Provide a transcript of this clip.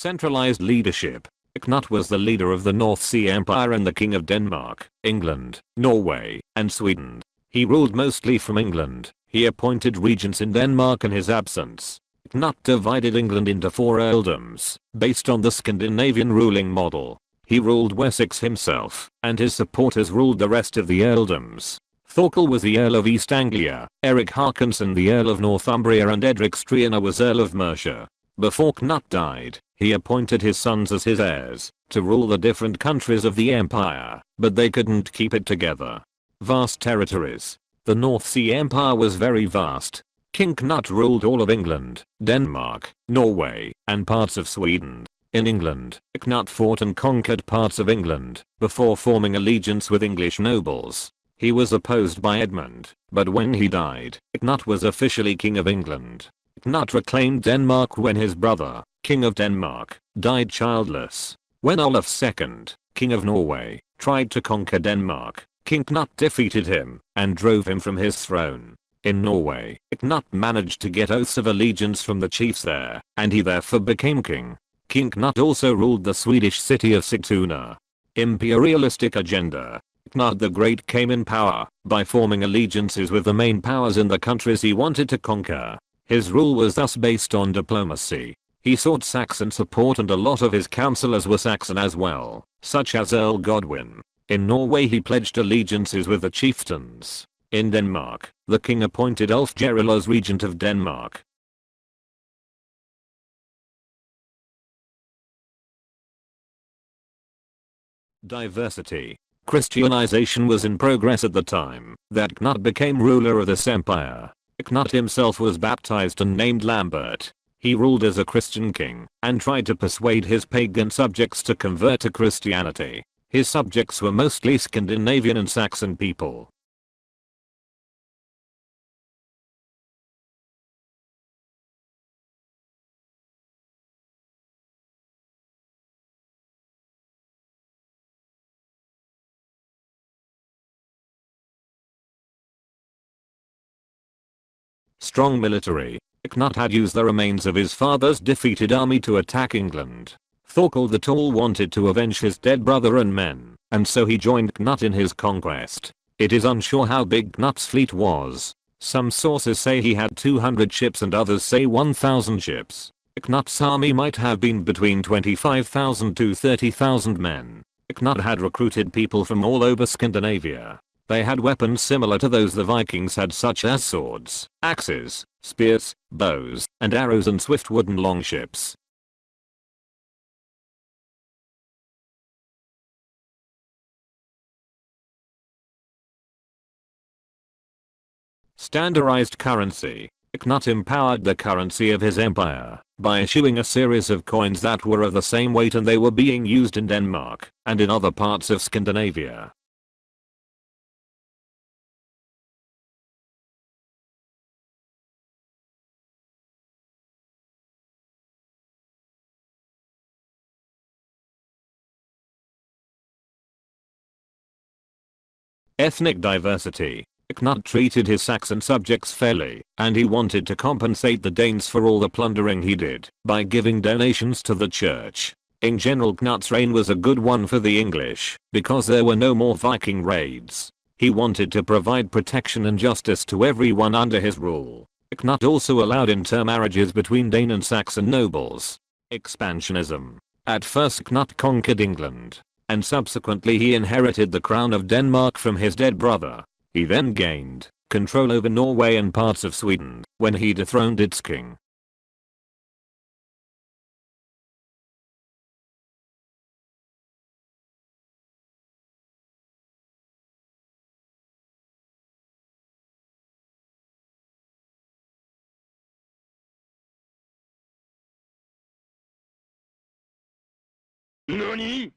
Centralized leadership. Knut was the leader of the North Sea Empire and the King of Denmark, England, Norway, and Sweden. He ruled mostly from England. He appointed regents in Denmark in his absence. Knut divided England into 4 earldoms, based on the Scandinavian ruling model. He ruled Wessex himself, and his supporters ruled the rest of the earldoms. Thorkel was the Earl of East Anglia, Eric Harkinson the Earl of Northumbria, and Edric Striana was Earl of Mercia. Before Knut died, he appointed his sons as his heirs, to rule the different countries of the empire, but they couldn't keep it together. Vast territories. The North Sea Empire was very vast. King Knut ruled all of England, Denmark, Norway, and parts of Sweden. In England, Knut fought and conquered parts of England, before forming allegiance with English nobles. He was opposed by Edmund, but when he died, Knut was officially King of England. Knut reclaimed Denmark when his brother, King of Denmark, died childless. When Olaf II, King of Norway, tried to conquer Denmark, King Knut defeated him and drove him from his throne. In Norway, Knut managed to get oaths of allegiance from the chiefs there, and he therefore became king. King Knut also ruled the Swedish city of Sigtuna. Imperialistic agenda. Knut the Great came in power by forming allegiances with the main powers in the countries he wanted to conquer. His rule was thus based on diplomacy. He sought Saxon support and a lot of his councillors were Saxon as well, such as Earl Godwin. In Norway he pledged allegiances with the chieftains. In Denmark, the king appointed Ulf Geril as regent of Denmark. Diversity. Christianization was in progress at the time that Knut became ruler of this empire. Knut himself was baptized and named Lambert. He ruled as a Christian king and tried to persuade his pagan subjects to convert to Christianity. His subjects were mostly Scandinavian and Saxon people. Strong military. Knut had used the remains of his father's defeated army to attack England. Thorkel the Tall wanted to avenge his dead brother and men, and so he joined Knut in his conquest. It is unsure how big Knut's fleet was. Some sources say he had 200 ships and others say 1,000 ships. Knut's army might have been between 25,000 to 30,000 men. Knut had recruited people from all over Scandinavia. They had weapons similar to those the Vikings had, such as swords, axes, spears, bows, and arrows, and swift wooden longships. Standardized currency. Knut empowered the currency of his empire by issuing a series of coins that were of the same weight, and they were being used in Denmark and in other parts of Scandinavia. Ethnic diversity. Knut treated his Saxon subjects fairly, and he wanted to compensate the Danes for all the plundering he did by giving donations to the church. In general, Knut's reign was a good one for the English because there were no more Viking raids. He wanted to provide protection and justice to everyone under his rule. Knut also allowed intermarriages between Dane and Saxon nobles. Expansionism. At first Knut conquered England, and subsequently he inherited the crown of Denmark from his dead brother. He then gained control over Norway and parts of Sweden when he dethroned its king. NANI?!